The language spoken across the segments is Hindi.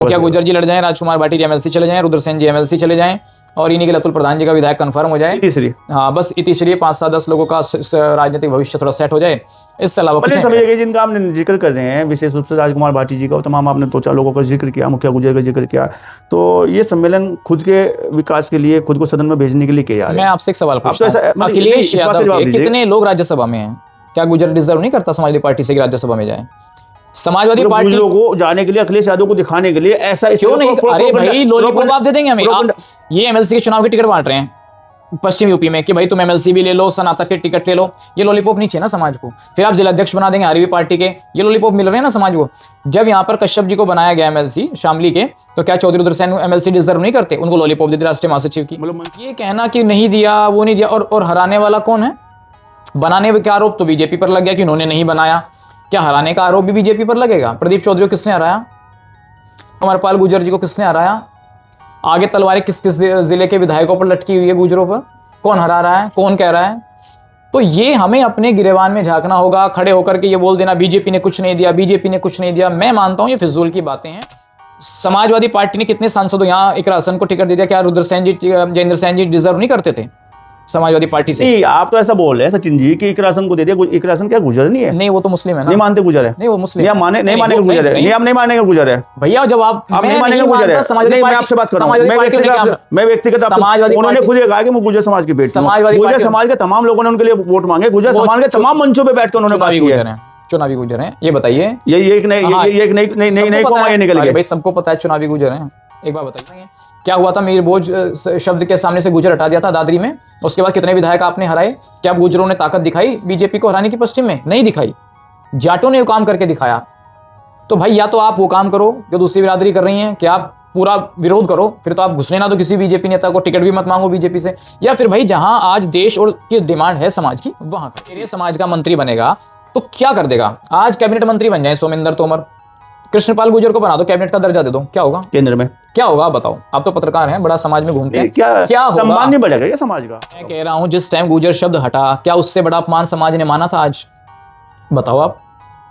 क्या गुर्जर जी लड़ जाएं, राजकुमार भाटी जी एमएलसी चले जाएं, रुद्रसेन जी एमएलसी चले जाएं और इन्हीं के अतुल प्रधान जी का विधायक कंफर्म हो जाए। तीसरी हाँ बस तीसरी 5-7-10 लोगों का राजनीतिक भविष्य थोड़ा सेट हो जाए, इससे अलावा कुछ समझिए जिनका आप जिक्र कर रहे हैं विशेष रूप से राजकुमार भाटी जी का, तमाम आपने 2-4 लोगों का जिक्र किया, मुखिया गुर्जर का जिक्र किया, तो ये सम्मेलन खुद के विकास के लिए, खुद को सदन में भेजने के लिए किया जा रहा है। मैं आपसे एक सवाल पूछता हूं, अखिलेश यादव के कितने लोग राज्यसभा में हैं? क्या गुर्जर डिजर्व नहीं करता समाजवादी पार्टी से राज्यसभा में जाए? समाजवादी पार्टी को जाने के लिए, अखिलेश यादव को दिखाने के लिए ऐसा क्यों नहीं? अरे भाई लॉलीपॉप आप दे देंगे हमें। आप ये एमएलसी के चुनाव के टिकट बांट रहे हैं पश्चिम यूपी में कि भाई तुम एमएलसी भी ले लो, स्नातक के टिकट ले लो, ये लॉलीपॉप नहीं चाहिए ना समाज को। फिर आप जिला अध्यक्ष बना देंगे आरवी पार्टी के, ये लॉलीपॉप मिल रहे हैं ना समाज को। जब यहाँ पर कश्यप जी को बनाया गया एमएलसी शामली के, तो क्या चौधरी रुद्रसेन एमएलसी डिजर्व नहीं करते? उनको लॉलीपॉप दे दी राष्ट्रीय महासचिव की। ये कहना कि नहीं दिया, वो नहीं दिया, और हराने वाला कौन है? बनाने का आरोप तो बीजेपी पर लग गया कि उन्होंने नहीं बनाया। क्या हराने का आरोप भी बीजेपी पर लगेगा? प्रदीप चौधरी को किसने हराया? अमरपाल गुर्जर जी को किसने हराया? आगे तलवारें किस किस जिले के विधायकों पर लटकी हुई है गुर्जरों पर? कौन हरा रहा है, कौन कह रहा है? तो ये हमें अपने गिरेबान में झांकना होगा। खड़े होकर के ये बोल देना बीजेपी ने कुछ नहीं दिया, बीजेपी ने कुछ नहीं दिया, मैं मानता हूं ये फिजूल की बातें हैं। समाजवादी पार्टी ने कितने सांसदों यहाँ इकरा हसन को टिकट दे दिया? क्या रुद्रसेन जी, जयेंद्र सेन जी डिजर्व नहीं करते थे समाजवादी पार्टी से? नहीं, आप तो ऐसा बोल रहे हैं सचिन जी कि इकरा हसन को दे दिया। इकरा हसन क्या गुर्जर नहीं है? नहीं, वो तो मुस्लिम है ना। नहीं मानते गुर्जर है? नहीं, वो मुस्लिम नहीं माने, नहीं मानेंगे गुर्जर है। नहीं, आप नहीं मानेंगे गुर्जर है भैया। जब आप नहीं मानेंगे गुर्जर है, नहीं, मैं आपसे बात कर रहा हूं। मैं व्यक्तिगत उन्होंने खुद कहा कि मैं गुर्जर समाज की बेटी हूं। गुर्जर समाज के तमाम लोगों ने उनके लिए वोट मांगे। गुर्जर समाज के तमाम मंचों पर बैठकर उन्होंने बात की है। चुनावी गुर्जर हैं, ये बताइए। ये एक नई कौम ये निकल गई भाई, सबको पता है चुनावी गुर्जर हैं। एक बार बताइए क्या हुआ था? मीर बोझ शब्द के सामने से गुर्जर हटा दिया था दादरी में, उसके बाद कितने विधायक आपने हराए? क्या गुर्जरों ने ताकत दिखाई बीजेपी को हराने की पश्चिम में? नहीं दिखाई। जाटों ने वो काम करके दिखाया। तो भाई या तो आप वो काम करो जो दूसरी बिरादरी कर रही है कि आप पूरा विरोध करो, फिर तो आप घुसने ना दो किसी बीजेपी नेता को, टिकट भी मत मांगो बीजेपी से, या फिर भाई जहां आज देश और की डिमांड है समाज की वहां का समाज का मंत्री बनेगा तो क्या कर देगा? आज कैबिनेट मंत्री बन जाए सोमेंद्र तोमर, कृष्णपाल गुर्जर को बना दो, कैबिनेट का दर्जा दे दो, क्या होगा? केंद्र में क्या होगा आप बताओ? आप तो पत्रकार हैं, बड़ा समाज में घूमते हैं, क्या सम्मान नहीं बढ़ेगा क्या समाज का? मैं कह रहा हूं जिस टाइम गुर्जर शब्द हटा, क्या उससे बड़ा अपमान समाज ने माना था? आज बताओ आप।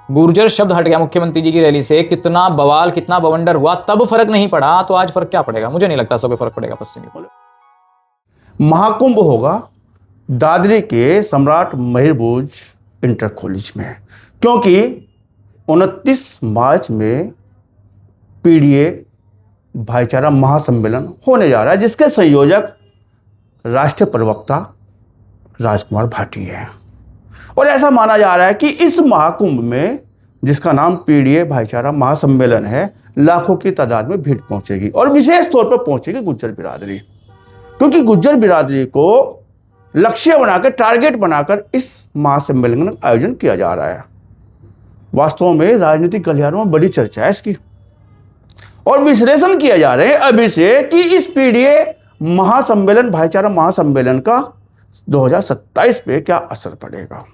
गुर्जर शब्द हट गया मुख्यमंत्री जी की रैली से, कितना बवाल, कितना बवंडर हुआ, तब फर्क नहीं पड़ा, तो आज फर्क क्या पड़ेगा? मुझे नहीं लगता सब फर्क पड़ेगा पश्चिमी। महाकुंभ होगा दादरी के सम्राट महिर बोझ इंटर कॉलेज में, क्योंकि 29 मार्च में पीडीए भाईचारा महासम्मेलन होने जा रहा है, जिसके संयोजक राष्ट्रीय प्रवक्ता राजकुमार भाटी हैं। और ऐसा माना जा रहा है कि इस महाकुंभ में, जिसका नाम पीडीए भाईचारा महासम्मेलन है, लाखों की तादाद में भीड़ पहुंचेगी और विशेष तौर पर पहुंचेगी गुर्जर बिरादरी, क्योंकि गुर्जर बिरादरी को लक्ष्य बनाकर, टारगेट बनाकर इस महासम्मेलन का आयोजन किया जा रहा है। वास्तव में राजनीतिक गलियारों में बड़ी चर्चा है इसकी, और विश्लेषण किया जा रहा है अभी से कि इस पीडीए महासम्मेलन, भाईचारा महासम्मेलन का 2027 पे क्या असर पड़ेगा।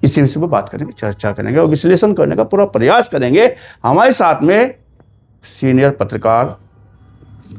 इसी विषय पर बात करेंगे, चर्चा करेंगे और विश्लेषण करने का पूरा प्रयास करेंगे। हमारे साथ में सीनियर पत्रकार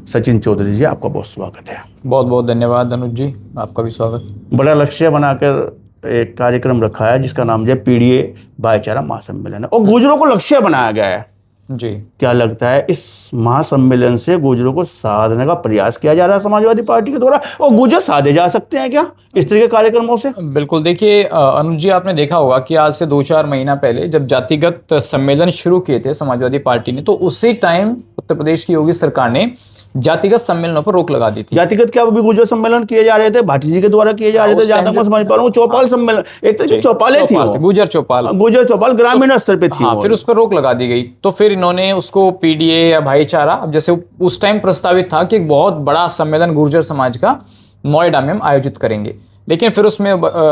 सचिन चौधरी जी, आपका बहुत स्वागत है। बहुत बहुत धन्यवाद अनुज जी, आपका भी स्वागत। बड़ा लक्ष्य बनाकर एक कार्यक्रम रखा है जिसका नाम जो पीडीए भाईचारा महासम्मेलन है, और गुर्जरों को लक्ष्य बनाया गया है जी। क्या लगता है इस महासम्मेलन से गुर्जरों को साधने का प्रयास किया जा रहा है समाजवादी पार्टी के द्वारा, और गुर्जर साधे जा सकते हैं क्या इस तरह के कार्यक्रमों से? बिल्कुल। देखिए अनुज जी, आपने देखा होगा कि आज से 2-4 महीना पहले जब जातिगत सम्मेलन शुरू किए थे समाजवादी पार्टी ने, तो उसी टाइम उत्तर प्रदेश की योगी सरकार ने जातिगत सम्मेलनों पर रोक लगा दी थी। जातिगत क्या भी गुर्जर सम्मेलन किए जा रहे थे, भाटी जी के द्वारा किए जा रहे थे, जहां तक मैं समझ पा रहा हूँ। चौपाल सम्मेलन, एक तरह की चौपालें थी, गुर्जर चौपाल ग्रामीण स्तर पे थी। फिर उस पर रोक लगा दी गई, तो फिर इन्होंने उसको पीडीए या भाईचारा, अब जैसे उस टाइम प्रस्तावित था कि एक बहुत बड़ा सम्मेलन गुर्जर समाज का नोएडा में हम आयोजित करेंगे, लेकिन फिर उसमें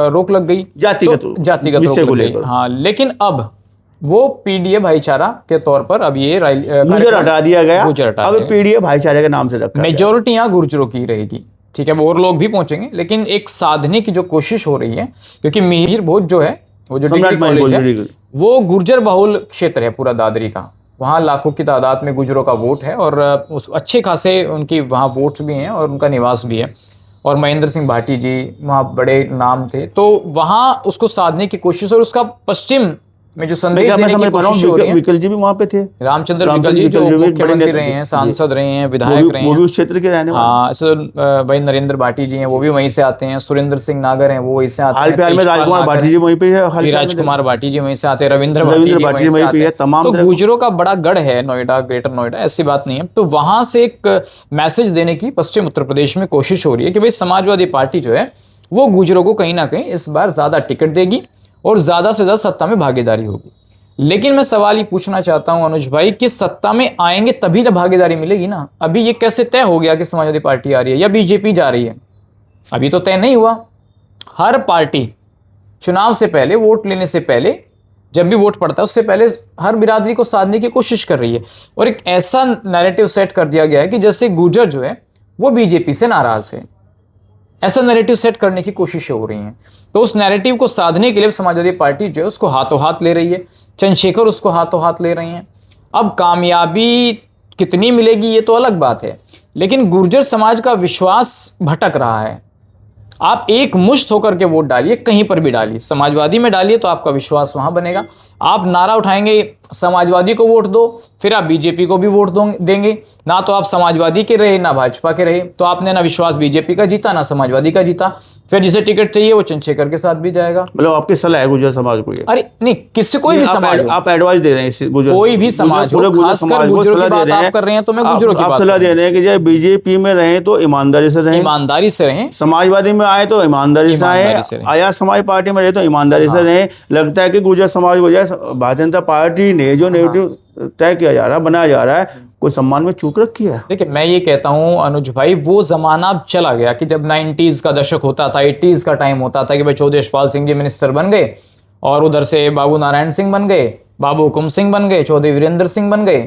रोक लग गई, जातिगत रोक लग गई। हाँ, लेकिन अब वो पीडीए भाईचारा के तौर पर अब ये गुर्जर हटा दिया गया, अब पीडीए भाईचारे के नाम से रखा। मेजोरिटी यहाँ गुर्जरों की रहेगी, ठीक है, और लोग भी पहुंचेंगे, लेकिन एक साधने की जो कोशिश हो रही है, क्योंकि मिहिर भोज जो है, वो जो डिग्री कॉलेज है, वो गुर्जर बहुल क्षेत्र है पूरा दादरी का, वहाँ लाखों की तादाद में गुर्जरों का वोट है, और अच्छे खासे उनकी वहाँ वोट्स भी हैं और उनका निवास भी है, और महेंद्र सिंह भाटी जी वहाँ बड़े नाम थे, तो वहाँ उसको साधने की कोशिश, और उसका पश्चिम में जो मैं संदेश क्या मैं देने की समझ पा रहा कोशिश हो रही हूँ, है। विकल जी भी वहाँ पे थे, रामचंद्र रामचंद्र विकल जी जो विकल जी भी मुख्यमंत्री बड़े नेता रहे थे। हैं, जी। सांसद रहे हैं, वो विधायक भी रहे वो भी हैं। उस क्षेत्र के रहने वाले हैं। हाँ, सो भाई नरेंद्र भाटी जी हैं, वो भी वहीं से आते हैं। सुरेंद्र सिंह नागर हैं, वो वहीं से आते हाल हैं। फिलहाल में तेजपाल राजकुमार नागर भाटी हैं, जी वहीं पे है, हाल जी फिलहाल में राजकुमार भाटी जी वहीं से आते हैं। रविंद्र भाटी रविंद्र जी भाटी वहीं जी से वहीं पे आते है, हैं। तमाम तो तरह गुर्जरों का बड़ा गढ़ है नोएडा, ग्रेटर नोएडा, ऐसी बात नहीं है। तो वहां से एक मैसेज देने की पश्चिम उत्तर प्रदेश में कोशिश हो रही है कि भाई समाजवादी पार्टी जो है वो गुर्जरों को कहीं ना कहीं इस बार ज्यादा टिकट देगी और ज्यादा से ज्यादा सत्ता में भागीदारी होगी। लेकिन मैं सवाल ये पूछना चाहता हूं अनुज भाई कि सत्ता में आएंगे तभी ना भागीदारी मिलेगी ना। अभी ये कैसे तय हो गया कि समाजवादी पार्टी आ रही है या बीजेपी जा रही है? अभी तो तय नहीं हुआ। हर पार्टी चुनाव से पहले, वोट लेने से पहले, जब भी वोट पड़ता है उससे पहले हर बिरादरी को साधने की कोशिश कर रही है और एक ऐसा नैरेटिव सेट कर दिया गया है कि जैसे गुर्जर जो है वो बीजेपी से नाराज है। ऐसा नैरेटिव सेट करने की कोशिश हो रही है। तो उस नैरेटिव को साधने के लिए समाजवादी पार्टी जो है उसको हाथों हाथ ले रही है। चंद्रशेखर उसको हाथों हाथ ले रही हैं। अब कामयाबी कितनी मिलेगी ये तो अलग बात है, लेकिन गुर्जर समाज का विश्वास भटक रहा है। आप एक मुश्त होकर के वोट डालिए, कहीं पर भी डालिए, समाजवादी में डालिए तो आपका विश्वास वहां बनेगा। आप नारा उठाएंगे समाजवादी को वोट दो, फिर आप बीजेपी को भी वोट देंगे। ना तो आप समाजवादी के रहे ना भाजपा के रहे, तो आपने ना विश्वास बीजेपी का जीता ना समाजवादी का जीता। फिर जिसे टिकट चाहिए वो चंद्रशेखर के साथ भी जाएगा। मतलब आपकी सलाह है गुर्जर समाज को ये? अरे नहीं, किसी कोई भी समाज हो, आप एडवाइस दे रहे हैं इस गुर्जर, कोई भी समाज हो, पूरे गुर्जर खासकर समाज को गुर्जरों की सलाह दे बात रहे आप हैं। कर रहे हैं तो मैं गुर्जरों की आप बात सलाह कर दे रहा रहे हैं कि चाहे बीजेपी में रहें तो ईमानदारी से हूं। रहें, ईमानदारी से रहें, समाजवादी में आए तो ईमानदारी से आए, ईमानदारी से रहें। आया समाज पार्टी में रहे तो ईमानदारी से रहें। लगता है कि गुर्जर समाज को जैसे भारतीय जनता पार्टी ने जो नेगेटिव तय किया जा रहा है, बनाया जा रहा है, कोई सम्मान में चूक रखी है। देखिए मैं ये कहता हूं अनुज भाई, वो जमाना अब चला गया कि जब 90s का दशक होता था, 80s का टाइम होता था कि भाई चौधरी यशपाल सिंह जी मिनिस्टर बन गए और उधर से बाबू नारायण सिंह बन गए, बाबू हुकुम सिंह बन गए, चौधरी वीरेंद्र सिंह बन गए।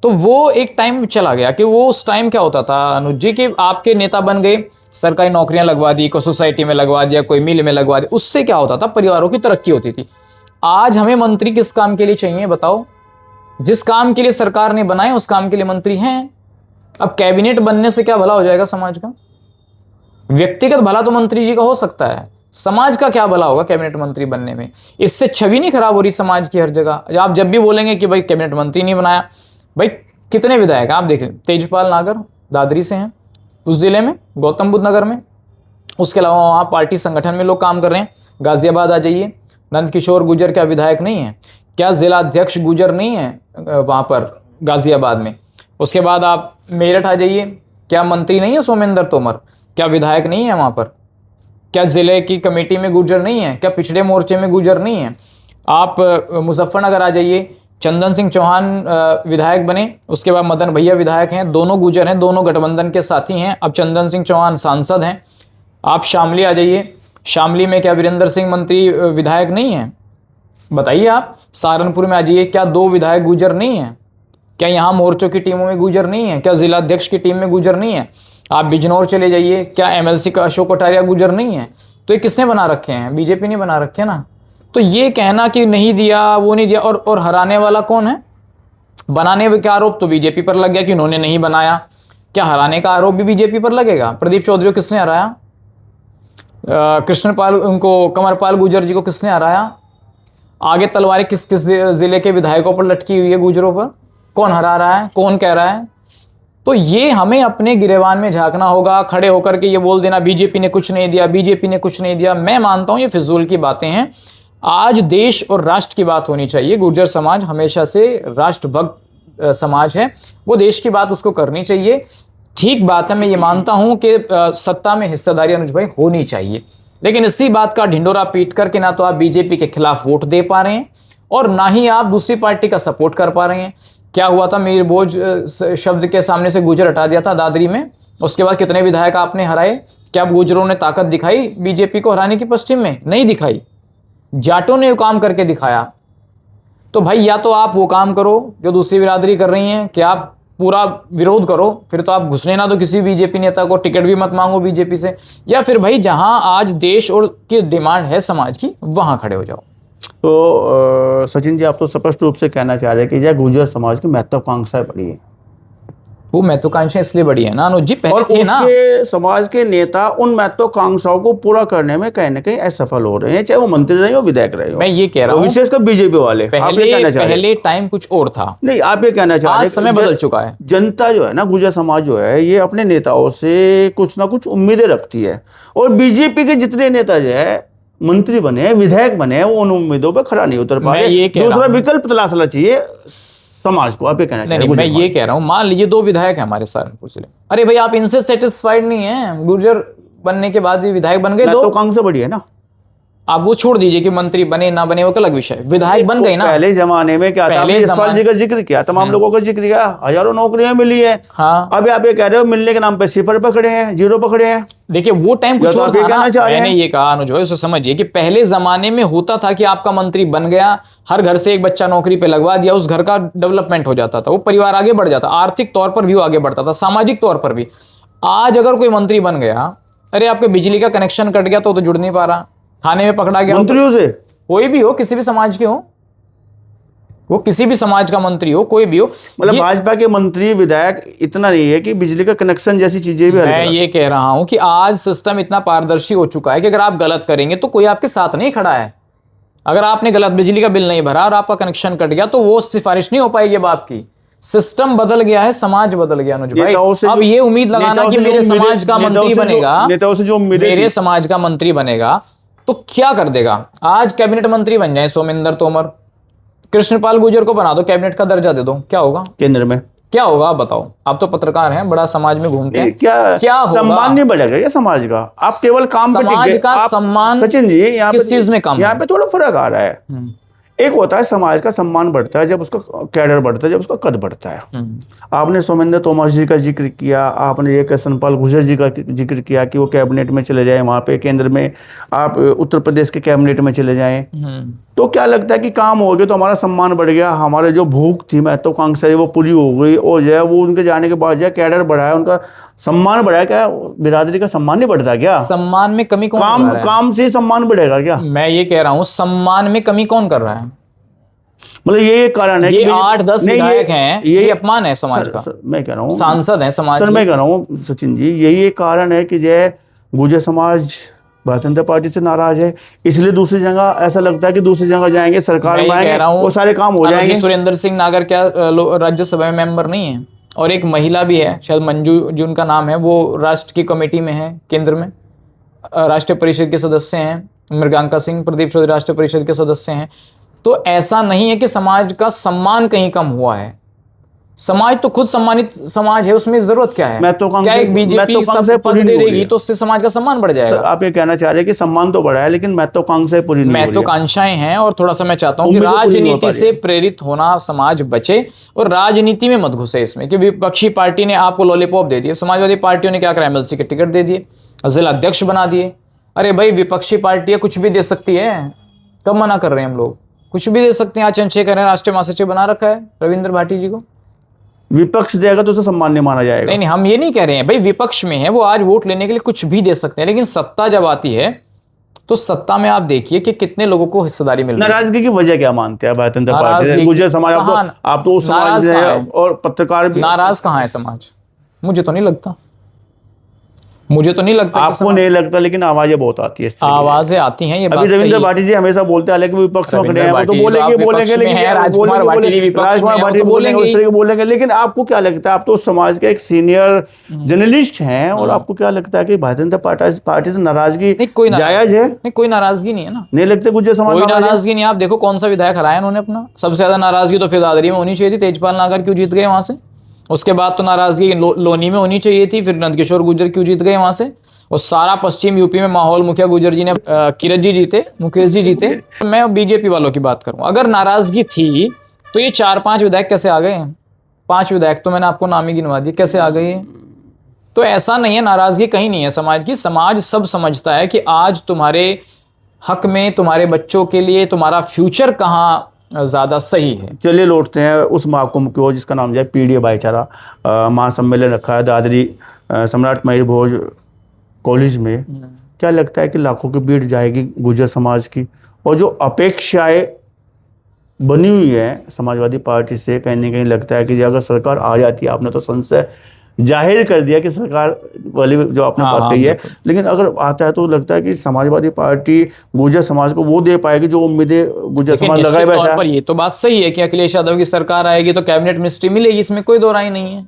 तो वो एक टाइम चला गया कि वो उस टाइम क्या होता था अनुज जी कि आपके नेता बन गए, सरकारी नौकरियां लगवा दी, कोई सोसाइटी में लगवा दिया, कोई मिल में लगवा दिया, उससे क्या होता था, परिवारों की तरक्की होती थी। आज हमें मंत्री किस काम के लिए चाहिए बताओ? जिस काम के लिए सरकार ने बनाए उस काम के लिए मंत्री हैं। अब कैबिनेट बनने से क्या भला हो जाएगा समाज का? व्यक्तिगत भला तो मंत्री जी का हो सकता है, समाज का क्या भला होगा कैबिनेट मंत्री बनने में? इससे छवि नहीं खराब हो रही समाज की हर जगह? आप जब भी बोलेंगे कि भाई कैबिनेट मंत्री नहीं बनाया, भाई कितने विधायक आप देखें, तेजपाल नागर दादरी से हैं उस जिले में, गौतम बुद्ध नगर में, उसके अलावा वहाँ पार्टी संगठन में लोग काम कर रहे हैं। गाजियाबाद आ जाइए, नंद किशोर गुर्जर क्या विधायक नहीं है? क्या जिला अध्यक्ष गुर्जर नहीं है वहाँ पर गाजियाबाद में? उसके बाद आप मेरठ आ जाइए, क्या मंत्री नहीं है सोमेंद्र तोमर? क्या विधायक नहीं है वहाँ पर? क्या जिले की कमेटी में गुर्जर नहीं है? क्या पिछड़े मोर्चे में गुर्जर नहीं है? आप मुजफ्फरनगर आ जाइए, चंदन सिंह चौहान विधायक बने, उसके बाद मदन भैया विधायक हैं, दोनों गुर्जर हैं, दोनों गठबंधन के साथी हैं। अब चंदन सिंह चौहान सांसद हैं। आप शामली आ जाइए, शामली में क्या वीरेंद्र सिंह मंत्री विधायक नहीं है? बताइए आप। सहारनपुर में आ जाइए, क्या 2 विधायक गुर्जर नहीं है? क्या यहाँ मोर्चों की टीमों में गुर्जर नहीं है? क्या जिला अध्यक्ष की टीम में गुर्जर नहीं है? आप बिजनौर चले जाइए, क्या एमएलसी का अशोक कटारिया गुर्जर नहीं है? तो ये किसने बना रखे हैं? बीजेपी ने बना रखे हैं ना। तो ये कहना कि नहीं दिया, वो नहीं दिया, और हराने वाला कौन है? बनाने का आरोप तो बीजेपी पर लग गया कि उन्होंने नहीं बनाया। क्या हराने का आरोप भी बीजेपी पर लगेगा? प्रदीप चौधरी को किसने हराया? कृष्णपाल, उनको कमरपाल गुर्जर जी को किसने हराया? आगे तलवारें किस किस जिले के विधायकों पर लटकी हुई है गुर्जरों पर? कौन हरा रहा है? कौन कह रहा है? तो ये हमें अपने गिरेबान में झांकना होगा। खड़े होकर के ये बोल देना बीजेपी ने कुछ नहीं दिया, बीजेपी ने कुछ नहीं दिया, मैं मानता हूं ये फिजूल की बातें हैं। आज देश और राष्ट्र की बात होनी चाहिए। गुर्जर समाज हमेशा से राष्ट्रभक्त समाज है, वो देश की बात उसको करनी चाहिए। ठीक बात है, मैं ये मानता हूं कि सत्ता में हिस्सेदारी अनुज भाई होनी चाहिए, लेकिन इसी बात का ढिंडोरा पीट करके ना तो आप बीजेपी के खिलाफ वोट दे पा रहे हैं और ना ही आप दूसरी पार्टी का सपोर्ट कर पा रहे हैं। क्या हुआ था, मीर बोझ शब्द के सामने से गुर्जर हटा दिया था दादरी में, उसके बाद कितने विधायक आपने हराए? क्या गुर्जरों ने ताकत दिखाई बीजेपी को हराने की? पश्चिम में नहीं दिखाई, जाटों ने काम करके दिखाया। तो भाई या तो आप वो काम करो जो दूसरी बिरादरी कर रही हैं कि आप पूरा विरोध करो, फिर तो आप घुसने ना दो किसी बीजेपी नेता को, टिकट भी मत मांगो बीजेपी से, या फिर भाई जहां आज देश और की डिमांड है समाज की वहां खड़े हो जाओ। तो सचिन जी, आप तो स्पष्ट रूप से कहना चाह रहे हैं कि यह गुर्जर समाज की महत्वाकांक्षाएं बड़ी है। वो महत्वाकांक्षा इसलिए बड़ी है ना अनुज जी, और पहले थे ना। उसके समाज के नेता उन महत्वाकांक्षाओं को पूरा करने में कहीं ना कहीं असफल हो रहे हैं, चाहे वो मंत्री रहे हो विधायक रहे हो। मैं ये कह रहा हूँ विशेषकर बीजेपी वाले। आप ये पहले कहना चाह रहे हैं? पहले टाइम कुछ और था, नहीं, आप ये कहना चाह रहे आज हैं समय कि बदल चुका है। जनता जो है ना, गुर्जर समाज जो है, ये अपने नेताओं से कुछ ना कुछ उम्मीदें रखती है, और बीजेपी के जितने नेता जो है मंत्री बने, विधायक बने, वो उन उम्मीदों पर खरा नहीं उतर पा मैं रहे। ये कह रहा दूसरा हूं। विकल्प तलाशना चाहिए समाज को। आप ये कहना चाह रहे नहीं, हैं? मैं ये कह रहा हूँ, मान लीजिए 2 विधायक हैं हमारे सहारनपुर जिले, अरे भाई आप इनसे सेटिस्फाइड नहीं है, गुर्जर बनने के बाद भी विधायक बन गए 2, महत्वाकांक्षा बड़ी है ना। आप वो छोड़ दीजिए कि मंत्री बने ना बने, वो अलग विषय, विधायक बन गए ना। पहले जमाने में क्या था, पहले आपने यशपाल जमाने- जी का जिक्र किया, तमाम लोगों का जिक्र किया, हजारों नौकरियां मिली है। हाँ, अभी आप ये कह रहे हो मिलने के नाम पे 0 पकड़े हैं, 0 पकड़े हैं। देखिए वो टाइम या कुछ तो और आप ये था कहना ना। चाह रहे मैंने हैं? ये कहा अनुज भाई, उसे समझिए कि पहले जमाने में होता था कि आपका मंत्री बन गया, हर घर से एक बच्चा नौकरी पे लगवा दिया, उस घर का डेवलपमेंट हो जाता था, वो परिवार आगे बढ़ जाता, आर्थिक तौर पर भी वो आगे बढ़ता था, सामाजिक तौर पर भी। आज अगर कोई मंत्री बन गया, अरे आपके बिजली का कनेक्शन कट गया तो जुड़ नहीं पा रहा, थाने में पकड़ा गया, मंत्रियों से कोई भी हो, किसी भी समाज के हो, वो किसी भी समाज का मंत्री हो, कोई भी हो, मतलब भाजपा के मंत्री विधायक इतना नहीं है कि बिजली का कनेक्शन जैसी चीजें भी हल मैं करा। ये कह रहा हूं कि आज सिस्टम इतना पारदर्शी हो चुका है कि अगर आप गलत करेंगे तो कोई आपके साथ नहीं खड़ा है। अगर आपने गलत बिजली का बिल नहीं भरा और आपका कनेक्शन कट गया तो वो सिफारिश नहीं हो पाएगी अब आपकी। सिस्टम बदल गया है, समाज बदल गया अनुज भाई। नेताओं से अब जो- ये उम्मीद लगाना नेताओं कि से जो मेरे उम्मीदें- समाज का नेताओं मंत्री से जो- बनेगा, नेताओं से जो उम्मीदें मेरे थी। समाज का मंत्री बनेगा तो क्या कर देगा। आज कैबिनेट मंत्री बन जाए सोमेंद्र तोमर, कृष्णपाल गुर्जर को बना दो, कैबिनेट का दर्जा दे दो, क्या होगा? केंद्र में क्या होगा आप बताओ? आप तो पत्रकार हैं, बड़ा समाज में घूमते हैं, क्या होगा? सम्मान नहीं बढ़ेगा क्या समाज का? आप केवल काम पे टिक समाज गए। का आप- सम्मान सचिन जी, यहाँ किस पे चीज में कम यहाँ है? पे थोड़ा फर्क आ रहा है। एक होता है समाज का सम्मान बढ़ता है जब उसका कैडर बढ़ता है, जब उसका कद बढ़ता है। आपने सोमेंद्र तोमर जी का जिक्र किया, आपने ये कृष्णपाल गुर्जर जी का जिक्र किया कि वो कैबिनेट में चले जाएं, वहाँ पे केंद्र में आप उत्तर प्रदेश के कैबिनेट में चले जाएं, तो क्या लगता है कि काम हो गया तो हमारा सम्मान बढ़ गया, हमारे जो भूख थी महत्वाकांक्षा वो पूरी हो गई, और जो है वो उनके जाने के बाद जो है कैडर बढ़ा है, उनका सम्मान बढ़ा है। क्या बिरादरी का सम्मान नहीं बढ़ता क्या? सम्मान में कमी कौन कर काम रहा है? काम से सम्मान बढ़ेगा क्या? मैं ये कह रहा हूं सम्मान में कमी कौन कर रहा है? मतलब ये कारण है ये कि 8-10 नहीं, विधायक हैं, ये अपमान है समाज का। मैं कह रहा हूँ सांसद हैं समाज सर, के। मैं कह रहा हूँ सचिन जी, यही एक कारण है कि जो गुर्जर समाज भारतीय जनता पार्टी से नाराज है, इसलिए दूसरी जगह ऐसा लगता है कि दूसरी जगह जाएंगे, सरकार मैं में ये कह आएंगे, रहा हूं, वो सारे काम हो जाएंगे। सुरेंद्र सिंह नागर क्या राज्यसभा में मेंबर नहीं है? और एक महिला भी है, शायद मंजू जो उनका नाम है, वो राष्ट्र की कमेटी में है, केंद्र में राष्ट्रीय परिषद के सदस्य हैं। मृगांका सिंह, प्रदीप चौधरी राष्ट्रीय परिषद के सदस्य हैं। तो ऐसा नहीं है कि समाज का सम्मान कहीं कम हुआ है। समाज तो खुद सम्मानित समाज है, उसमें जरूरत क्या है? क्या एक बीजेपी सब पद दे देगी तो उससे समाज का सम्मान बढ़ जाएगा? आप ये कहना चाह रहे हैं कि सम्मान तो बढ़ा है लेकिन महत्वाकांक्षाएं पूरी नहीं हो रही है। महत्वाकांक्षाएं हैं, और थोड़ा सा मैं चाहता हूं कि उम्मीदें पूरी नहीं हो राजनीति पा से प्रेरित होना समाज बचे, और राजनीति में मत घुसे इसमें कि विपक्षी पार्टी ने आपको लॉलीपॉप दे दिए। समाजवादी पार्टियों ने क्या करा, एमएलसी के टिकट दे दिए, जिला अध्यक्ष बना दिए। अरे भाई विपक्षी पार्टियां कुछ भी दे सकती है, कब मना कर रहे हैं हम लोग? कुछ भी दे सकते हैं। आज चंद्रशेखर ने राष्ट्रीय महासचिव बना रखा है रविंद्र भाटी जी को। विपक्ष देगा तो उसे सम्मान नहीं माना जाएगा। नहीं, हम ये नहीं कह रहे हैं भाई, विपक्ष में है वो, आज वोट लेने के लिए कुछ भी दे सकते हैं, लेकिन सत्ता जब आती है तो सत्ता में आप देखिए कि कितने लोगों को हिस्सेदारी मिल रही है। नाराजगी की वजह क्या मानते हैं भारतीय जनता पार्टी से? नाराजगी गुर्जर समाज, आप तो उस समाज नाराज से कहाँ हैं है? और पत्रकार भी। नाराज कहाँ है समाज? मुझे तो नहीं लगता, मुझे तो नहीं लगता कि आपको नहीं लगता, लेकिन आवाजें बहुत आती है इस तरह की। आवाजें आती हैं, ये बात अभी सही रविंद्र है। भाटी जी हमेशा बोलते हैं, हालांकि विपक्ष में खड़े हैं, वो तो रविंद्र बोलेंगे भाटी बोलेंगे विपक्ष में लेकिन है, राजकुमार भाटी भी विपक्ष में राजकुमार है, वो भाटी तो बोलेंगे, बोलेंगे उस तरह के बोलेंगे। लेकिन आपको क्या लगता है, आप तो उस समाज के एक सीनियर जर्नलिस्ट हैं, और आपको क्या लगता है कि भारतीय जनता पार्टी से नाराजगी नहीं, कोई जायज है? नहीं, कोई नाराजगी नहीं है ना, नहीं लगते गुर्जर समाज कोई नाराज है? नाराजगी नहीं। आप देखो कौन सा विधायक हराया उन्होंने अपना। सबसे ज्यादा नाराजगी तो फिर दादरी में होनी चाहिए थी, तेजपाल नागर क्यों जीत गए वहां से? उसके बाद तो नाराजगी लोनी में होनी चाहिए थी, फिर नंदकिशोर गुर्जर क्यों जीत गए वहां से? और सारा पश्चिम यूपी में माहौल मुखिया गुर्जर जी ने, किरत जी जीते, मुकेश जी जीते। मैं बीजेपी वालों की बात करूं, अगर नाराजगी थी तो ये 4-5 विधायक कैसे आ गए? 5 विधायक तो मैंने आपको नाम ही गिनवा दिए, कैसे आ गए? तो ऐसा नहीं है, नाराजगी कहीं नहीं है समाज की। समाज सब समझता है कि आज तुम्हारे हक में, तुम्हारे बच्चों के लिए तुम्हारा फ्यूचर कहाँ ज्यादा सही है। चलिए लौटते हैं उस महाकुंभ की ओर जिसका नाम जो है पीडीए भाईचारा महासम्मेलन रखा है दादरी सम्राट महिर भोज कॉलेज में। क्या लगता है कि लाखों की भीड़ जाएगी गुर्जर समाज की, और जो अपेक्षाएं बनी हुई है समाजवादी पार्टी से, कहीं ना कहीं लगता है कि अगर सरकार आ जाती है, आपने तो संशय जाहिर कर दिया कि सरकार वाली जो आपने बात कही है, लेकिन अगर आता है तो लगता है कि समाजवादी पार्टी गुर्जर समाज को वो दे पाएगी जो उम्मीदें गुर्जर समाज लगाए बैठा है। पर ये तो बात सही है कि अखिलेश यादव की सरकार आएगी तो कैबिनेट मिनिस्ट्री मिलेगी, इसमें कोई दो राय नहीं है,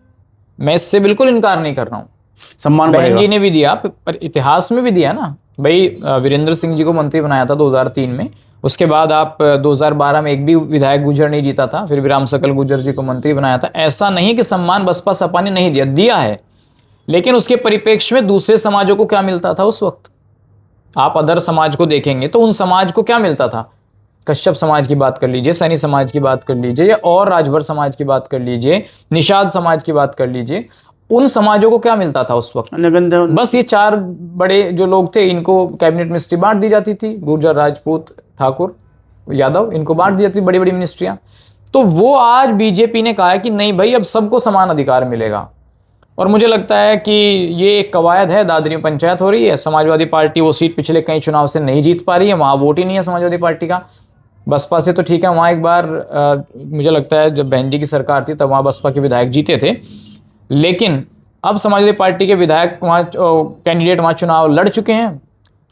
मैं इससे बिल्कुल इनकार नहीं कर रहा हूँ। सम्मान बहन बढ़ेगा। जी ने भी दिया, पर इतिहास में भी दिया ना भाई। वीरेंद्र सिंह जी को मंत्री बनाया था 2003 में, उसके बाद आप 2012 में एक भी विधायक गुर्जर नहीं जीता था, फिर भी राम सकल गुर्जर जी को मंत्री बनाया था। ऐसा नहीं कि सम्मान बसपा सपा ने नहीं दिया, दिया है, लेकिन उसके परिप्रेक्ष्य में दूसरे समाजों को क्या मिलता था उस वक्त। आप अदर समाज को देखेंगे तो उन समाज को क्या मिलता था। कश्यप समाज की बात कर लीजिए, सैनी समाज की बात कर लीजिए, या और राजभर समाज की बात कर लीजिए, निषाद समाज की बात कर लीजिए, उन समाजों को क्या मिलता था उस वक्त। बस ये 4 बड़े जो लोग थे इनको कैबिनेट मिनिस्ट्री बांट दी जाती थी, गुर्जर, राजपूत, ठाकुर, यादव, इनको बांट दी जाती थी बड़ी बड़ी मिनिस्ट्रियां। तो वो आज बीजेपी ने कहा है कि नहीं भाई अब सबको समान अधिकार मिलेगा। और मुझे लगता है कि ये एक कवायद है, दादरी में पंचायत हो रही है, समाजवादी पार्टी वो सीट पिछले कई चुनाव से नहीं जीत पा रही है, वहाँ वोट ही नहीं है समाजवादी पार्टी का। बसपा से तो ठीक है, वहाँ एक बार मुझे लगता है जब बहन जी की सरकार थी तब वहाँ बसपा के विधायक जीते थे, लेकिन अब समाजवादी पार्टी के विधायक वहाँ कैंडिडेट वहाँ चुनाव लड़ चुके हैं,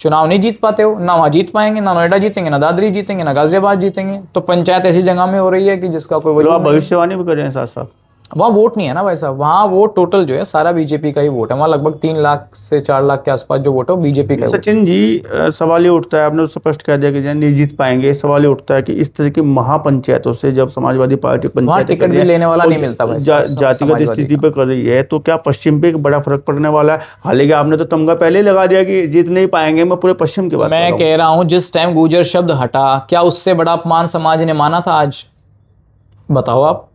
चुनाव नहीं जीत पाते हो, ना वहाँ जीत पाएंगे, ना नोएडा जीतेंगे, ना दादरी जीतेंगे, ना गाजियाबाद जीतेंगे। तो पंचायत ऐसी जगह में हो रही है कि जिसका कोई वजूद नहीं। भविष्यवाणी भी कर रहे हैं साथ साथ। वहाँ वोट नहीं है ना भाई साहब, वहाँ वोट टोटल जो है सारा बीजेपी का ही वोट है, वहाँ लगभग 3 लाख से 4 लाख के आसपास जो वोट है वो बीजेपी का। सचिन जी, सवाल ये उठता है, आपने स्पष्ट कह दिया कि नहीं जीत पाएंगे, सवाल ये उठता है कि इस तरह की महापंचायतों से जब समाजवादी पार्टी पंचायत टिकट भी लेने वाला नहीं मिलता भाई, जातिगत स्थिति पे कर रही है, तो क्या पश्चिम पे एक बड़ा फर्क पड़ने वाला है। हालांकि आपने तो तमगा पहले ही लगा दिया कि जीत नहीं पाएंगे, मैं पूरे पश्चिम की बात कर रहा हूं। मैं कह रहा हूं जिस टाइम गुर्जर शब्द हटा, क्या उससे बड़ा अपमान समाज ने माना था आज? बताओ आप।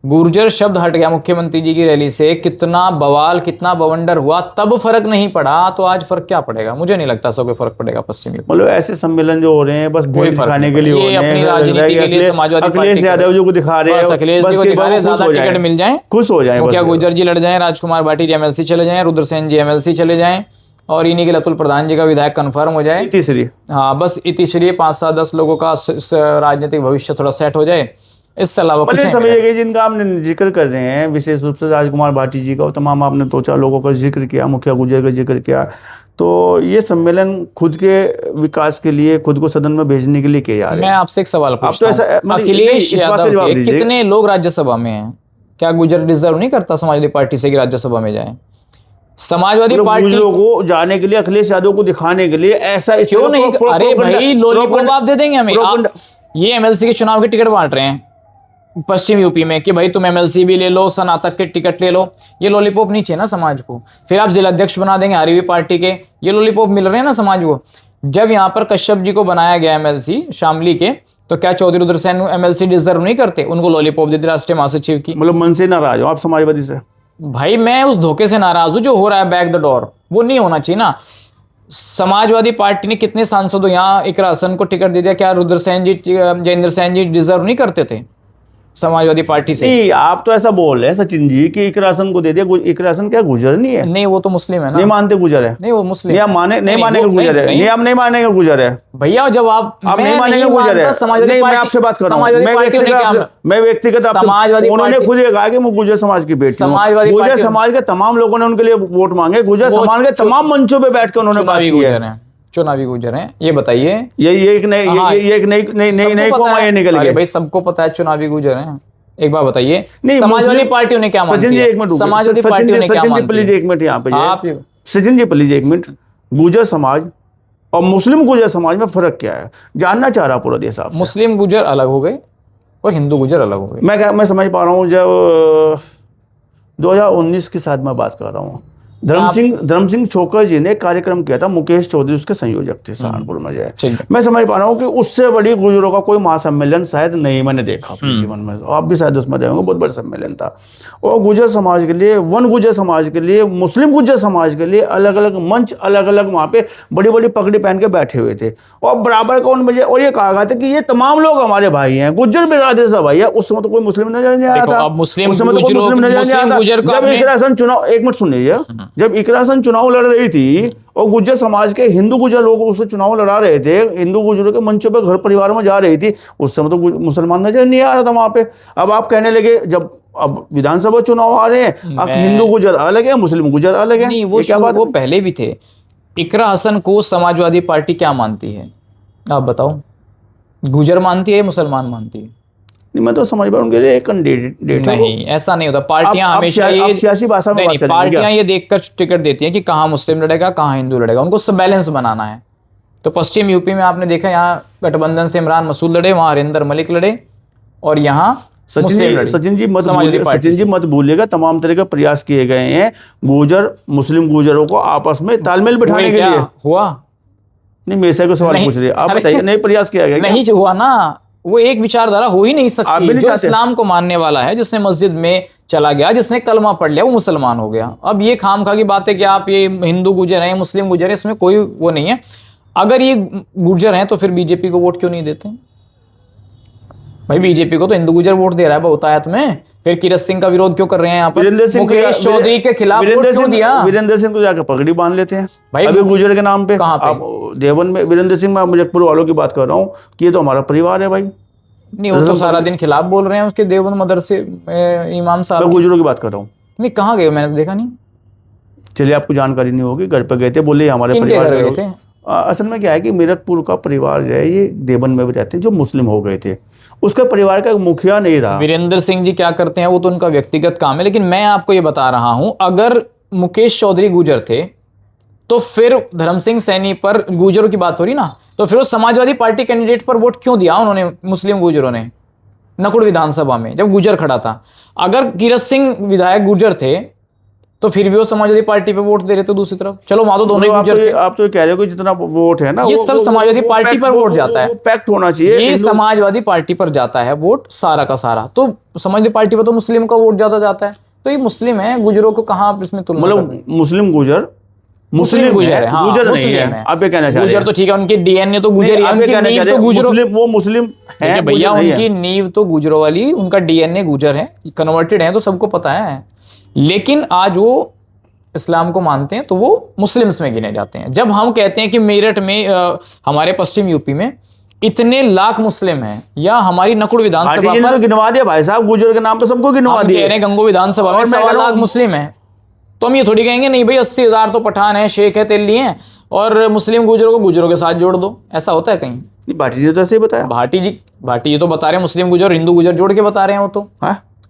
गुर्जर शब्द हट गया मुख्यमंत्री जी की रैली से, कितना बवाल, कितना बवंडर हुआ, तब फर्क नहीं पड़ा, तो आज फर्क क्या पड़ेगा? मुझे नहीं लगता कोई फर्क पड़ेगा पश्चिमी। मतलब ऐसे सम्मेलन जो हो रहे हैं बस भोट दिखाने के लिए हो रहे हैं, अपनी राजनीति के लिए समाजवादी अखिलेश यादव जी को दिखा रहे हैं, अखिलेश जी को दिखा रहे हैं, ज्यादा टिकट मिल जाए, खुश हो जाए, क्या गुर्जर जी लड़ जाए, राजकुमार भाटी जी एमएलसी चले जाएं, रुद्रसेन जी एमएलसी चले जाएं, और इन्हीं के लतुल प्रधान जी का विधायक कंफर्म हो जाए, तीसरी, हाँ बस इतिश्री 5-7-10 लोगों का राजनीतिक भविष्य थोड़ा सेट हो जाए, इससे अलावा कुछ नहीं समझिए। जिनका आपने जिक्र कर रहे हैं विशेष रूप से राजकुमार भाटी जी का और तमाम आपने 2-4 लोगों का जिक्र किया, मुखिया गुर्जर का जिक्र किया, तो ये सम्मेलन खुद के विकास के लिए, खुद को सदन में भेजने के लिए किया जा रहा है। मैं आपसे एक सवाल पूछता हूं, अखिलेश यादव के कितने लोग राज्यसभा में हैं? क्या गुर्जर डिजर्व नहीं करता समाजवादी पार्टी से कि राज्यसभा में जाए? समाजवादी पार्टी को जाने के लिए, अखिलेश यादव को दिखाने के लिए ऐसा क्यों नहीं? अरे भाई लॉलीपॉप आप दे देंगे हमें। ये एमएलसी के चुनाव की टिकट बांट रहे हैं पश्चिम यूपी में कि भाई तुम एमएलसी भी ले लो, स्नातक के टिकट ले लो, ये लॉलीपॉप नहीं चाहिए ना समाज को। फिर आप जिला अध्यक्ष बना देंगे आरवी पार्टी के, ये लॉलीपॉप मिल रहे हैं ना समाज को। जब यहाँ पर कश्यप जी को बनाया गया एमएलसी शामली के, तो क्या चौधरी रुद्रसेन एमएलसी डिजर्व नहीं करते? उनको लॉलीपॉप दे दी राष्ट्रीय महासचिव की। मतलब मन से नाराज हो आप समाजवादी से? भाई मैं उस धोखे से नाराज हूं जो हो रहा है बैक द डोर, वो नहीं होना चाहिए ना। समाजवादी पार्टी ने कितने सांसदों, यहाँ इकरा हसन को टिकट दे दिया, क्या रुद्रसेन जी, जयेंद्र सेन जी डिजर्व नहीं करते थे समाजवादी पार्टी से? नहीं, आप तो ऐसा बोल रहे हैं सचिन जी कि इकरा हसन को दे दिया। इकरा हसन क्या गुर्जर नहीं है? नहीं, वो तो मुस्लिम है ना। नहीं मानते गुर्जर है? नहीं, वो मुस्लिम नहीं, आप नहीं मानेंगे गुर्जर है? नहीं, आप नहीं मानेंगे गुर्जर है भैया। जब आप नहीं मानेंगे गुर्जर है, नहीं, मैं आपसे बात कर रहा हूँ, मैं व्यक्तिगत समाजवादी, उन्होंने खुद ये कहा कि मैं गुर्जर समाज की बेटी हूँ। गुर्जर समाज के तमाम लोगों ने उनके लिए वोट मांगे, गुर्जर समाज के तमाम मंचों पे बैठ कर उन्होंने बात की है। चुनावी गुर्जर हैं, ये बताइए। ये एक नई कौम ये निकल गई। भाई सबको पता है चुनावी गुर्जर हैं। एक बार बताइए समाजवादी पार्टियों ने क्या मांगा? सचिन जी एक मिनट, समाजवादी पार्टियों ने क्या मांगा? प्लीज एक मिनट यहाँ पे सचिन जी प्लीज एक मिनट। गुर्जर समाज और मुस्लिम गुर्जर समाज में फर्क क्या है जानना चाह रहा पूरा देश आपसे। मुस्लिम गुर्जर अलग हो गए और हिंदू गुर्जर अलग हो गए। मैं समझ पा रहा हूँ। जब 2019 की शायद मैं बात कर रहा हूँ, धर्म सिंह छोकर जी ने कार्यक्रम किया था, मुकेश चौधरी उसके संयोजक थे सहारनपुर में। जाए मैं समझ पा रहा हूँ कि उससे बड़ी गुर्जरों का कोई महासम्मेलन शायद नहीं मैंने देखा अपने जीवन में। आप भी शायद उसमें रहे होंगे, बहुत बड़ा सम्मेलन था। और गुर्जर समाज के लिए, वन गुर्जर समाज के लिए, मुस्लिम गुर्जर समाज के लिए अलग अलग मंच, अलग अलग वहाँ पे बड़ी बड़ी पगड़ी पहन के बैठे हुए थे और बराबर का उन बजे। और ये कहा गया था कि ये तमाम लोग हमारे भाई हैं, गुर्जर बिरादरी से भाई है। उस समय तो कोई मुस्लिम नजर नहीं आया था, उस समय तो कोई मुस्लिम नजर नहीं आया था। जब इकरा हसन चुनाव, एक मिनट सुन लीजिए, जब इकरा हसन चुनाव लड़ रही थी और गुज्जर समाज के हिंदू गुज्जर लोग उससे चुनाव लड़ा रहे थे, हिंदू गुज्जरों के मंचों पे घर परिवार में जा रही थी, उस समय तो मुसलमान नजर नहीं आ रहा था वहां पे। अब आप कहने लगे जब अब विधानसभा चुनाव आ रहे हैं, अब हिंदू गुज्जर अलग है, मुस्लिम गुज्जर अलग है। नहीं, वो क्या बात वो पहले भी थे। इकरा हसन को समाजवादी पार्टी क्या मानती है, आप बताओ? गुजर मानती है, मुसलमान मानती है? नहीं, मैं तो समझ पा उनके लिए एक कैंडिडेट है। नहीं, ऐसा नहीं होता। पार्टियां हमेशा ये सियासी भाषा में बात नहीं, करेंगे पार्टियां ये देखकर टिकट देती हैं कि कहाँ मुस्लिम लड़ेगा, कहाँ हिंदू लड़ेगा, उनको सब बैलेंस बनाना है। तो पश्चिम यूपी में आपने देखा, यहाँ गठबंधन से इमरान मसूद लड़े, वहां हरिंदर मलिक लड़े, और यहाँ सचिन जी मत भूलिएगा, तमाम तरह के प्रयास किए गए हैं मुस्लिम गुजरों को आपस में तालमेल बिठाने के लिए। हुआ नहीं, मेरे से को सवाल पूछ रहे हैं, आप बताइए। नहीं प्रयास किया गया? नहीं हुआ ना, वो एक विचारधारा हो ही नहीं सकती। जो इस्लाम को मानने वाला है, जिसने मस्जिद में चला गया, जिसने कलमा पढ़ लिया, वो मुसलमान हो गया। अब ये खामखा की बात है कि आप ये हिंदू गुजर हैं, मुस्लिम गुजर है, इसमें कोई वो नहीं है। अगर ये गुजर हैं तो फिर बीजेपी को वोट क्यों नहीं देते भाई? बीजेपी को तो हिंदू गुजर वोट दे रहा है बहुतायत में, फिर किरत सिंह का विरोध क्यों कर रहे हैं यहाँ पर? मुकेश चौधरी के खिलाफ वोट क्यों दिया? वीरेंद्र सिंह को जाकर पगड़ी बांध लेते हैं भाई, अभी गुजर के नाम पे। कहाँ पे? आप देवन में वीरेंद्र सिंह, मैं मुजफ्फरपुर वालों की बात कर रहा हूँ कि ये तो हमारा परिवार है भाई। नहीं, वो तो सारा दिन खिलाफ बोल रहे हैं उसके देवबंद मदरसे इमाम साहब। मैं गुजरों की बात कर रहा हूँ। नहीं, कहाँ गए? मैंने तो देखा नहीं। चलिए, आपको जानकारी नहीं होगी, घर पे गए थे, बोले हमारे परिवार गए थे। असल में क्या है कि मीरकपुर का परिवार जो है ये देवबंद में भी रहते हैं, जो मुस्लिम हो गए थे, उसका परिवार का मुखिया नहीं रहा। वीरेंद्र सिंह जी क्या करते हैं वो तो उनका व्यक्तिगत काम है, लेकिन मैं आपको ये बता रहा हूं, अगर मुकेश चौधरी गुजर थे तो फिर धर्म सिंह सैनी पर गुजरों की बात हो रही ना, तो फिर वो समाजवादी पार्टी कैंडिडेट पर वोट क्यों दिया उन्होंने, मुस्लिम गुजरों ने, नकुड़ विधानसभा में जब गुजर खड़ा था? अगर किरत सिंह विधायक गुजर थे तो फिर भी वो समाजवादी पार्टी पे वोट दे रहे थे दूसरी तरफ। चलो, वहां तो दोनों ही गुजर थे। आप तो कह रहे हो कि जितना वोट है ना, ये सब समाजवादी पार्टी पर वोट जाता है, पैक्ट होना चाहिए। ये समाजवादी पार्टी पर जाता है वोट सारा का सारा, तो समाजवादी पार्टी पर तो मुस्लिम का वोट ज्यादा जाता है। तो ये मुस्लिम है, गुजरों को कहाँ आप इसमें तुलना? मतलब मुस्लिम गुजर गुजर है, हाँ, गुजर नहीं है। आप ये कहना चाह रहे हैं? गुजर तो ठीक है, उनके डीएनए तो गुजर है, उनकी नींव तो गुजरों, वो मुस्लिम है भैया, उनकी नींव तो गुजरों वाली, उनका डीएनए गुजर है, कन्वर्टेड है, तो सबको पता है। लेकिन आज वो इस्लाम को मानते हैं तो वो मुस्लिम्स में गिने जाते हैं। जब हम कहते हैं कि मेरठ में हमारे पश्चिम यूपी में इतने लाख मुस्लिम हैं, या हमारी नकुड़ विधानसभा पर गिनवा दिया भाई साहब, गुजर के नाम पे सबको गिनवा दिया। कह रहे हैं गंगो विधानसभा में 1.25 लाख मुस्लिम हैं, तो हम ये थोड़ी कहेंगे नहीं भाई 80,000 तो पठान है, शेख है, तेली हैं, और मुस्लिम गुजरों को गुजरों के साथ जोड़ दो। ऐसा होता है कहीं? भाटी जी तो ऐसे ही बताया। भाटी जी तो बता रहे हैं मुस्लिम गुजर हिंदू गुजर जोड़ के बता रहे हैं वो तो,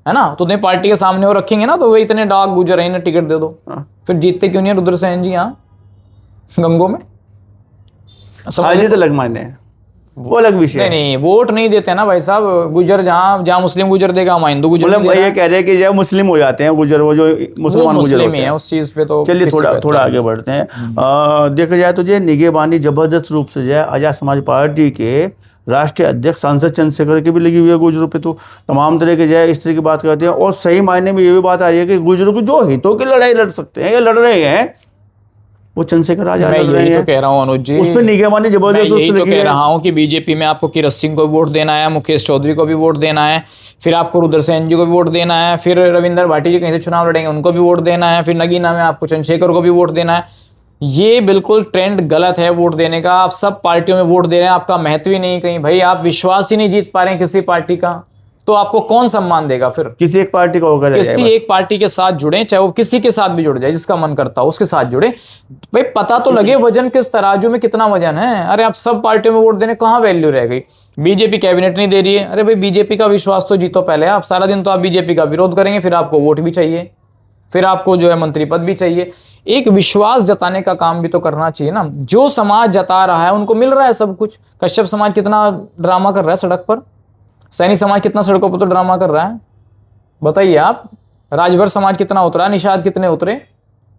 है ना? तो उन्हें पार्टी के सामने वो रखेंगे ना, तो वो इतने डाक गुजर हैं, इन्हें टिकट दे दो। फिर जीतते क्यों नहीं है रुद्र सेन जी यहाँ गंगो में? हाजी तो लग माने, वो अलग विषय। नहीं, वोट नहीं देते ना भाई साहब। गुजर जहाँ मुस्लिम गुजर देगा, वहाँ हिंदू गुजर। मतलब ये कह रहे हैं कि जब मुस्लिम हो जाते हैं गुजर, वो जो मुसलमान गुजर होते हैं, उस चीज पे तो। चलिए थोड़ा आगे बढ़ते हैं। देखा जाए तो जो निगहबानी जबरदस्त रूप से जो है आजाद समाज पार्टी के राष्ट्रीय अध्यक्ष सांसद चंद्रशेखर की भी लगी हुई है गुजरों पे। तो तमाम तरह के जो है इस तरह की बात करते हैं, और सही मायने में ये भी बात आ रही है कि गुजरों को जो हितों की लड़ाई लड़ सकते हैं या लड़ रहे हैं, वो चंद्रशेखर आजाद लड़ रहे हैं। तो कह रहा हूँ अनुज जी, उस पर निगहबानी जबरदस्त रूप से लगी है। कह रहा हूँ कि बीजेपी में आपको किरत सिंह को भी वोट देना है, मुकेश चौधरी को भी वोट देना है, फिर आपको रुद्र सेन जी को भी वोट देना है, फिर रविंदर भाटी जी कहीं से चुनाव लड़ेंगे, उनको भी वोट देना है, फिर नगीना में आपको चंद्रशेखर को भी वोट देना है। ये बिल्कुल ट्रेंड गलत है वोट देने का। आप सब पार्टियों में वोट दे रहे हैं, आपका महत्व ही नहीं कहीं। भाई आप विश्वास ही नहीं जीत पा रहे हैं किसी पार्टी का, तो आपको कौन सम्मान देगा? फिर किसी एक पार्टी का होगा, किसी एक पार्टी के साथ जुड़े, चाहे वो किसी के साथ भी जुड़ जाए, जिसका मन करता हो उसके साथ जुड़े। भाई पता तो लगे वजन किस तराजू में कितना वजन है। अरे आप सब पार्टियों में वोट देने, कहाँ वैल्यू रह गई? बीजेपी कैबिनेट नहीं दे रही है, अरे भाई बीजेपी का विश्वास तो जीतो पहले। आप सारा दिन तो आप बीजेपी का विरोध करेंगे, फिर आपको वोट भी चाहिए, फिर आपको जो है मंत्री पद भी चाहिए। एक विश्वास जताने का काम भी तो करना चाहिए ना। जो समाज जता रहा है उनको मिल रहा है सब कुछ। कश्यप समाज कितना ड्रामा कर रहा है सड़क पर, सैनी समाज कितना सड़कों पर तो ड्रामा कर रहा है, बताइए आप। राजभर समाज कितना उतरा, निषाद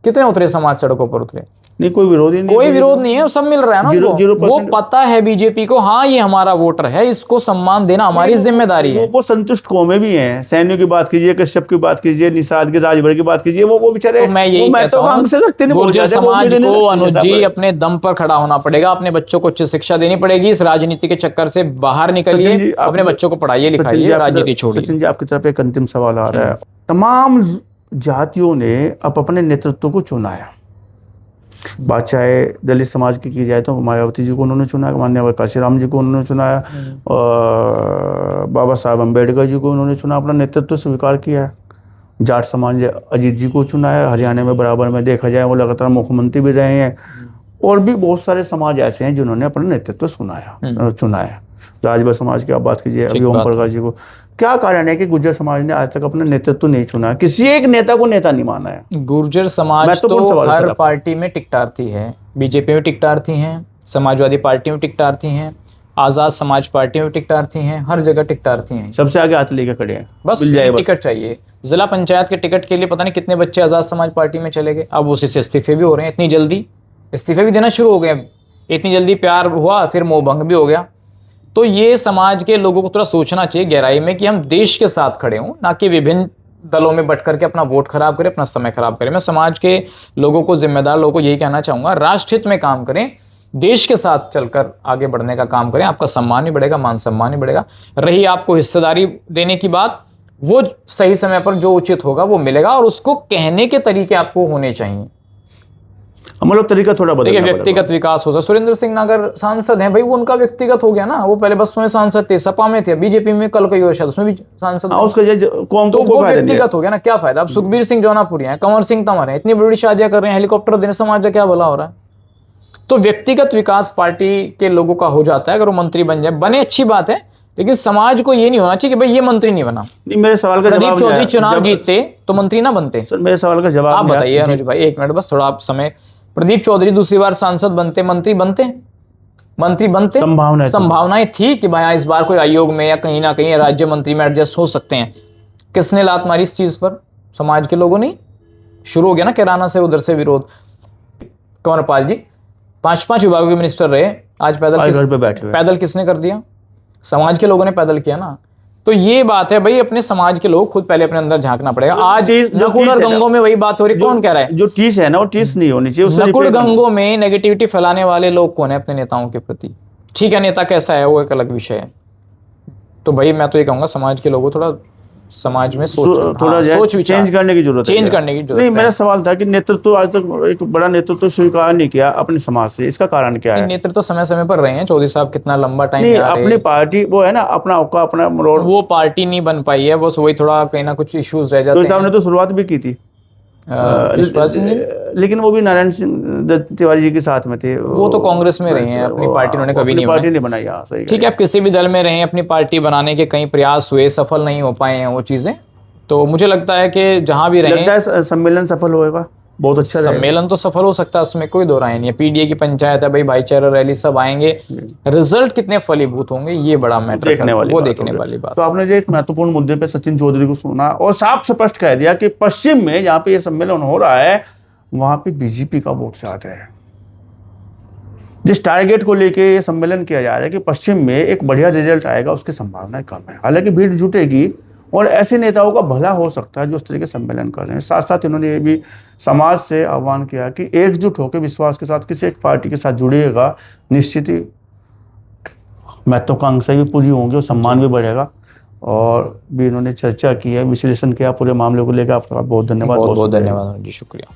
कितने उतरे समाज सड़कों पर उतरे? नहीं, कोई विरोध ही नहीं, कोई विरोध नहीं है, सब मिल रहा है ना उनको। वो पता है बीजेपी को, हाँ ये हमारा वोटर है, इसको सम्मान देना हमारी जिम्मेदारी है। वो संतुष्ट कौमें भी हैं। सैनियों की बात कीजिए, कश्यप की बात कीजिए, निषाद के, राजभर की बात कीजिए, वो बेचारे, तो मैं यही कहता हूं, गुर्जर समाज को अनुज जी अपने दम पर खड़ा होना पड़ेगा। अपने बच्चों को उच्च शिक्षा देनी पड़ेगी। इस राजनीति के चक्कर से बाहर निकलिए, अपने बच्चों को पढ़ाइए लिखाइए, राजनीति छोड़िए। सचिन जी, आपकी तरफ एक अंतिम सवाल आ रहा है। तमाम जातियों ने अब अपने नेतृत्व को चुना है। बात चाहे दलित समाज की जाए तो मायावती जी को उन्होंने चुना है, माननीय काशीराम जी को उन्होंने चुना है, और बाबा साहब अम्बेडकर जी को उन्होंने चुना, अपना नेतृत्व स्वीकार किया है। जाट समाज ने अजीत जी को चुना है, हरियाणा में बराबर में देखा जाए वो लगातार मुख्यमंत्री भी रहे हैं, और भी बहुत सारे समाज ऐसे हैं जिन्होंने अपना नेतृत्व चुना है। राजभर समाज की आप बात कीजिए, अभी ओम प्रकाश जी को, क्या कारण है कि गुर्जर समाज ने आज तक अपना नेतृत्व नहीं चुना, किसी एक नेता को नेता नहीं माना है? गुर्जर समाज तो हर पार्टी में टिकटार्थी है, बीजेपी में टिकटार्थी हैं, समाजवादी पार्टी में टिकटार्थी हैं, आजाद समाज पार्टी में टिकटार्थी हैं, हर जगह टिकटार्थी हैं। सबसे आगे हाथ लेके खड़े हैं, बस टिकट चाहिए। जिला पंचायत के टिकट के लिए पता नहीं कितने बच्चे आजाद समाज पार्टी में चले गए, अब उसी से इस्तीफे भी हो रहे हैं, इतनी जल्दी इस्तीफे भी देना शुरू हो गए, इतनी जल्दी प्यार हुआ फिर मोहभंग भी हो गया। तो ये समाज के लोगों को थोड़ा सोचना चाहिए गहराई में कि हम देश के साथ खड़े हों, ना कि विभिन्न दलों में बट करके अपना वोट खराब करें, अपना समय खराब करें। मैं समाज के लोगों को, जिम्मेदार लोगों को यही कहना चाहूंगा, राष्ट्रहित में काम करें, देश के साथ चलकर आगे बढ़ने का काम करें, आपका सम्मान भी बढ़ेगा, मान सम्मान भी बढ़ेगा। रही आपको हिस्सेदारी देने की बात, वो सही समय पर जो उचित होगा वो मिलेगा, और उसको कहने के तरीके आपको होने चाहिए। मतलब तरीका थोड़ा बदलना देखिए, व्यक्तिगत विकास हो सकता। सुरेंद्र सिंह नागर सांसद हैं भाई, वो उनका व्यक्तिगत हो गया ना, वो पहले बसपा में सांसद थे, सपा में थे, बीजेपी में कल कई शायद उसमें भी सांसद, तो वो व्यक्तिगत हो गया ना, क्या फायदा? अब सुखबीर सिंह जौनापुरी हैं, कंवर सिंह तंवर हैं, इतनी बड़ी शादियां कर रहे हैं, हेलीकॉप्टर देने, समाज का क्या भला हो रहा है? तो व्यक्तिगत विकास पार्टी के लोगों का हो जाता है, अगर वो मंत्री बन जाए, बने अच्छी बात है, लेकिन समाज को ये नहीं होना चाहिए कि भाई ये मंत्री नहीं बना। नहीं, मेरे सवाल का प्रदीप चौधरी चुनाव जीतते तो मंत्री ना बनते। सर मेरे सवाल का जवाब आप बताइए अनुज भाई, एक मिनट बस, थोड़ा आप समय। प्रदीप चौधरी दूसरी बार सांसद बनते, मंत्री बनते? संभावनाएं थी कि भाई इस बार कोई आयोग में या कहीं ना कहीं राज्य मंत्री में एडजस्ट हो सकते हैं। किसने लात मारी इस चीज पर? समाज के लोगों ने। शुरू हो गया ना किराना से उधर से विरोध। कंवरपाल जी 5 विभागों के मिनिस्टर रहे, आज पैदल किसने कर दिया? समाज के लोगों ने पैदल किया ना। तो ये बात है भाई, अपने समाज के लोग खुद पहले अपने अंदर झांकना पड़ेगा। आज नकुड़ और गंगों में वही बात हो रही, कौन कह रहा है? जो टीस है ना, वो टीस नहीं होनी चाहिए। नकुड़ गंगों में नेगेटिविटी फैलाने वाले लोग कौन है अपने नेताओं के प्रति? ठीक है, नेता कैसा है वो एक अलग विषय है। तो भाई मैं तो ये कहूंगा, समाज के लोगों थोड़ा समाज में सोच चेंज करने की जरूरत है। नहीं, मेरा सवाल था कि नेतृत्व आज तक एक बड़ा नेतृत्व स्वीकार नहीं किया अपने समाज से, इसका कारण क्या है? नेतृत्व समय समय पर रहे हैं चौधरी साहब, कितना लंबा टाइम नहीं, अपनी पार्टी वो है ना, अपना वो पार्टी नहीं बन पाई है, बस वही थोड़ा कहीं ना कुछ इश्यूज रह जाते हैं। साहब ने तो शुरुआत भी की थी, लेकिन वो भी नारायण सिंह तिवारी जी के साथ में थे। वो तो कांग्रेस में रहे हैं, अपनी पार्टी उन्होंने कभी नहीं बनाई। सही ठीक है, आप किसी भी दल में रहे, अपनी पार्टी बनाने के कई प्रयास हुए, सफल नहीं हो पाए हैं वो चीजें। तो मुझे लगता है कि जहां भी रहे, सम्मेलन सफल होएगा, बहुत अच्छा सम्मेलन तो सफल हो सकता है, उसमें कोई दो राय नहीं है। पीडीए की पंचायत है भाई, भाईचारा रैली सब आएंगे, रिजल्ट कितने फलीभूत होंगे ये बड़ा मैटर देखने वाली बात। तो आपने जो एक महत्वपूर्ण मुद्दे पे सचिन चौधरी को सुना और साफ स्पष्ट कह दिया कि पश्चिम में जहां पे ये सम्मेलन हो रहा है वहां पे बीजेपी का वोट ज्यादा है। जिस टारगेट को लेके ये सम्मेलन किया जा रहा है कि पश्चिम में एक बढ़िया रिजल्ट आएगा, उसकी संभावना कम है। हालांकि भीड़ जुटेगी और ऐसे नेताओं का भला हो सकता है जो इस तरह के सम्मेलन कर रहे हैं। साथ साथ इन्होंने ये भी समाज से आह्वान किया कि एकजुट होकर विश्वास के साथ किसी एक पार्टी के साथ जुड़िएगा, निश्चित ही महत्वाकांक्षा भी पूरी होंगी और सम्मान भी बढ़ेगा। और भी इन्होंने चर्चा की है, विश्लेषण किया पूरे मामले को लेकर। आपका बहुत धन्यवाद। बहुत धन्यवाद जी, शुक्रिया।